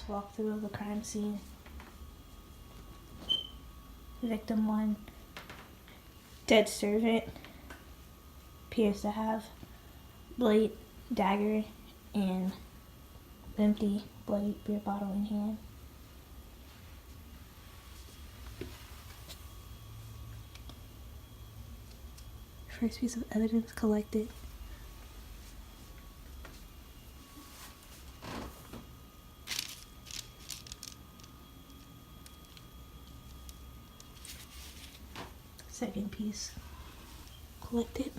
Walkthrough of the crime scene. Victim 1. Dead servant. Appears to have blade, dagger, and empty bloody beer bottle in hand. First piece of evidence collected. Second piece collected.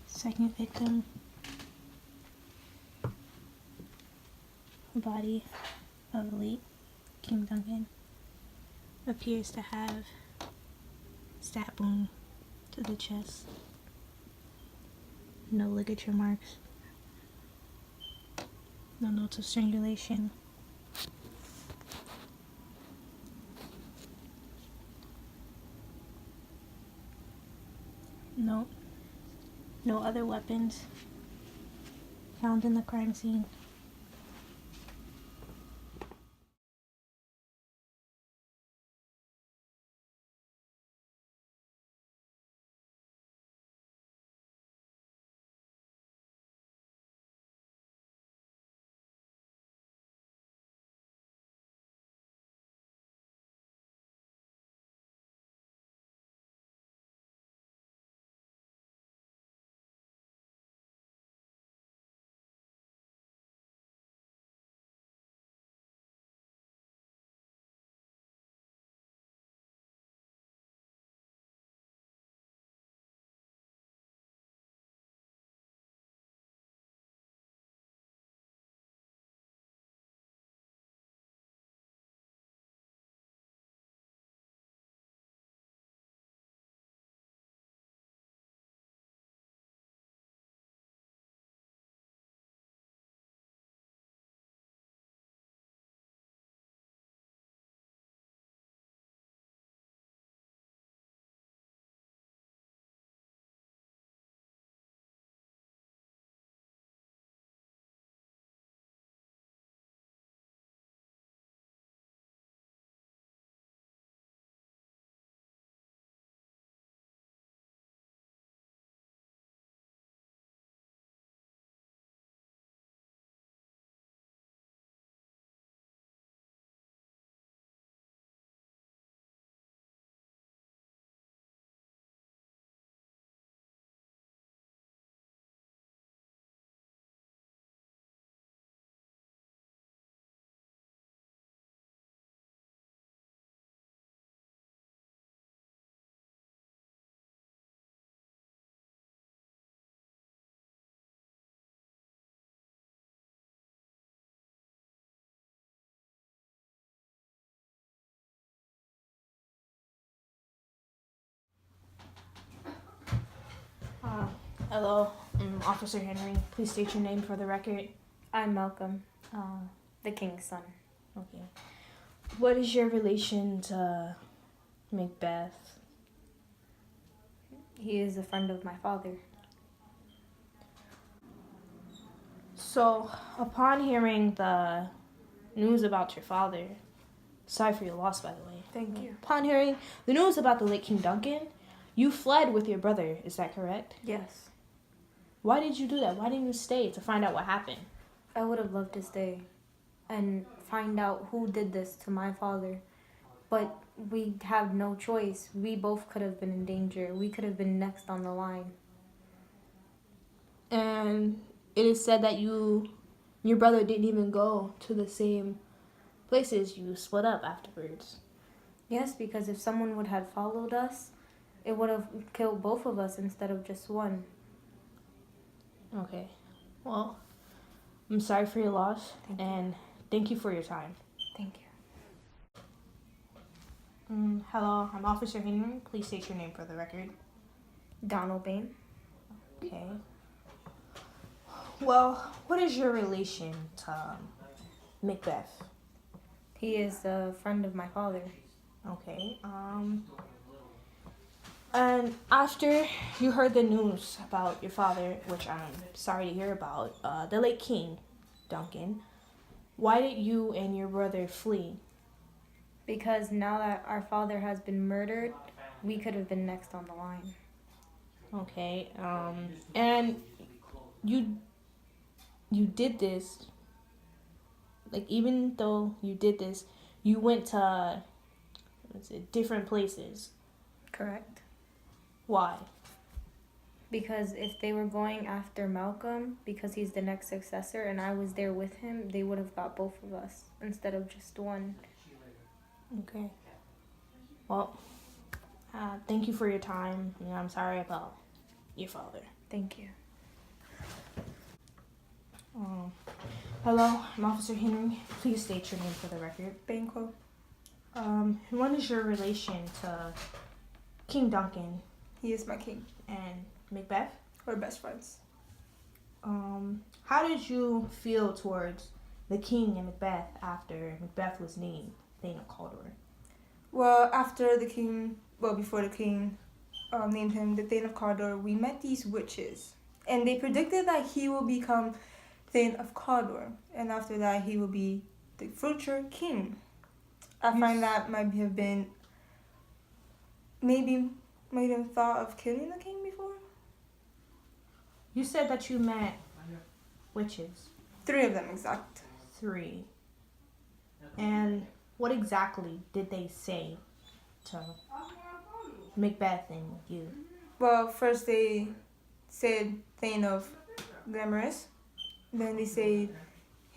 Second victim. The body of the late King Duncan appears to have stab wound to the chest. No ligature marks. No notes of strangulation. No other weapons found in the crime scene. Hello, I'm Officer Henry. Please state your name for the record. I'm Malcolm, the king's son. Okay. What is your relation to Macbeth? He is a friend of my father. So, upon hearing the news about your father, sorry for your loss, by the way. Thank you. Upon hearing the news about the late King Duncan, you fled with your brother, is that correct? Yes. Why did you do that? Why didn't you stay to find out what happened? I would have loved to stay, and find out who did this to my father. But we have no choice. We both could have been in danger. We could have been next on the line. And it is said that your brother didn't even go to the same places. You split up afterwards. Yes, because if someone would have followed us, it would have killed both of us instead of just one. Okay. Well, I'm sorry for your loss, and thank you for your time. Thank you. Hello, I'm Officer Henry. Please state your name for the record. Donald Bain. Okay. Well, what is your relation to Macbeth? He is a friend of my father. Okay. And after you heard the news about your father, which I'm sorry to hear about, the late King Duncan, why did you and your brother flee? Because now that our father has been murdered, we could have been next on the line. Okay. And you did this. Like, even though you did this, you went to different places. Correct. Why? Because if they were going after Malcolm, because he's the next successor, and I was there with him, they would have got both of us instead of just one. Okay. Well, thank you for your time. I'm sorry about your father. Thank you. Hello, I'm Officer Henry. Please state your name for the record. Banquo. What is your relation to King Duncan He is my king. and Macbeth? We're best friends. How did you feel towards the king and Macbeth after Macbeth was named Thane of Cawdor? Well, before the king named him the Thane of Cawdor, we met these witches. And they predicted that he will become Thane of Cawdor. And after that, he will be the future king. I find that might have been, might have thought of killing the king before. You said that you met witches. 3 of them exact. 3. And what exactly did they say to Macbeth and you? Well, first they said Thane of Glamorous. Then they say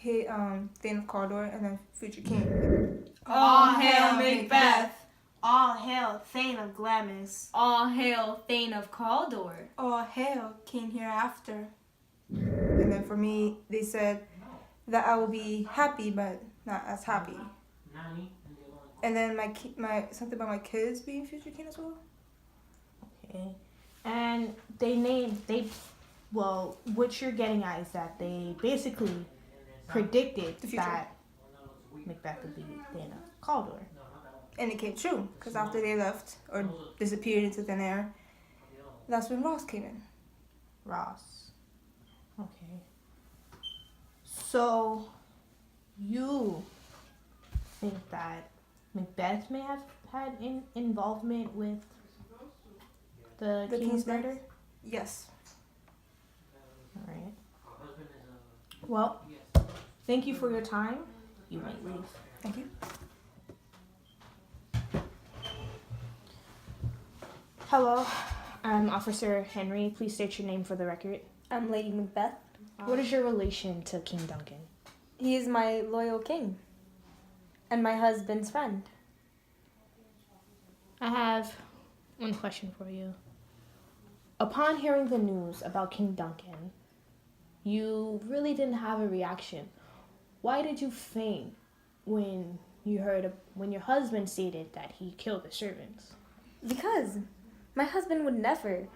Thane of Cawdor and then future king. All hail Macbeth! All hail Thane of Glamis! All hail Thane of Cawdor! All hail King Hereafter. And then for me, they said that I will be happy, but not as happy. And then my something about my kids being future king as well. Okay. And what you're getting at is that they basically predicted The future. that Macbeth would be Thane of Cawdor. And it came true, because after they left or disappeared into thin air, that's when Ross came in. Ross. Okay. So, you think that Macbeth may have had involvement with the king's death? murder? Yes. All right. Well, thank you for your time. You may leave. Thank you. Hello, I'm Officer Henry. Please state your name for the record. I'm Lady Macbeth. What is your relation to King Duncan? He is my loyal king and my husband's friend. I have one question for you. Upon hearing the news about King Duncan, you really didn't have a reaction. Why did you faint when your husband stated that he killed the servants? Because my husband would never,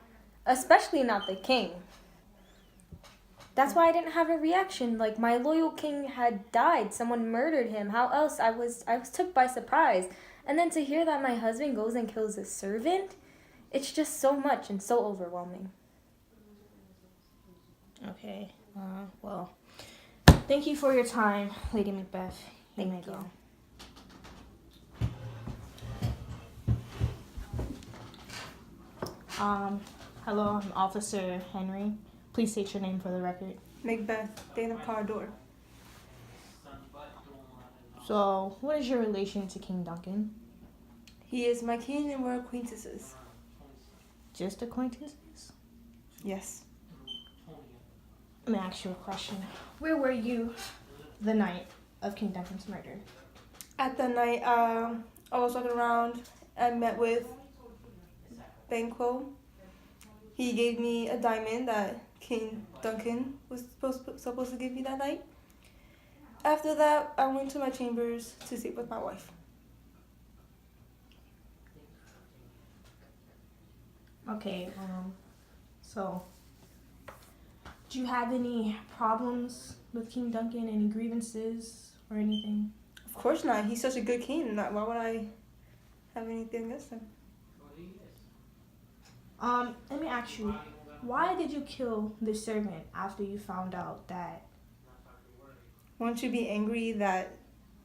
especially not the king. That's why I didn't have a reaction. Like, my loyal king had died. Someone murdered him. How else? I was took by surprise. And then to hear that my husband goes and kills a servant, it's just so much and so overwhelming. Okay. Well, thank you for your time, Lady Macbeth. You may go. Hello, I'm Officer Henry. Please state your name for the record. Macbeth, Thane of Cawdor. So, what is your relation to King Duncan? He is my king and we're acquaintances. Just acquaintances? Yes. Let me ask you a question. Where were you the night of King Duncan's murder? At the night, I was walking around. I met with Banquo. He gave me a diamond that King Duncan was supposed to give me that night. After that, I went to my chambers to sleep with my wife. Okay, so do you have any problems with King Duncan, any grievances or anything? Of course not. He's such a good king. Why would I have anything against him? Let me ask you, why did you kill the servant after you found out that? Won't you be angry that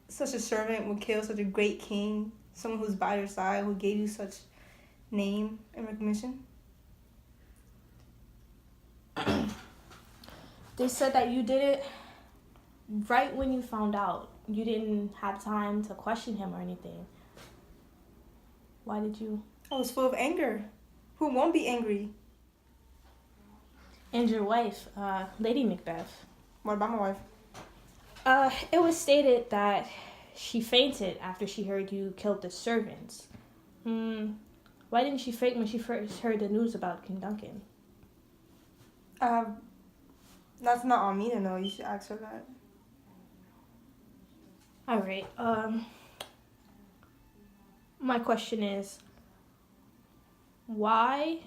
such a servant would kill such a great king, someone who's by your side, who gave you such name and recognition? They said that you did it right when you found out. You didn't have time to question him or anything. Why did you? I was full of anger. Who won't be angry? And your wife, Lady Macbeth. What about my wife? It was stated that she fainted after she heard you killed the servants. Why didn't she faint when she first heard the news about King Duncan? That's not on me to know. You should ask her that. All right. My question is, why,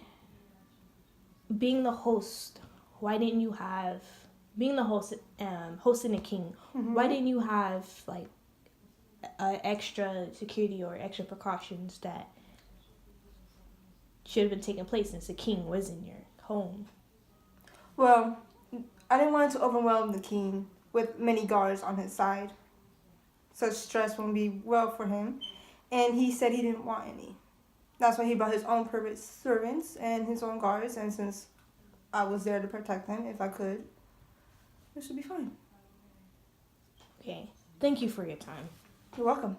being the host, why didn't you have, being the host, hosting the king, why didn't you have like extra security or extra precautions that should have been taking place since the king was in your home? Well, I didn't want to overwhelm the king with many guards on his side. Such stress won't be well for him. And he said he didn't want any. That's why he brought his own private servants and his own guards. And since I was there to protect him, if I could, it should be fine. Okay. Thank you for your time. You're welcome.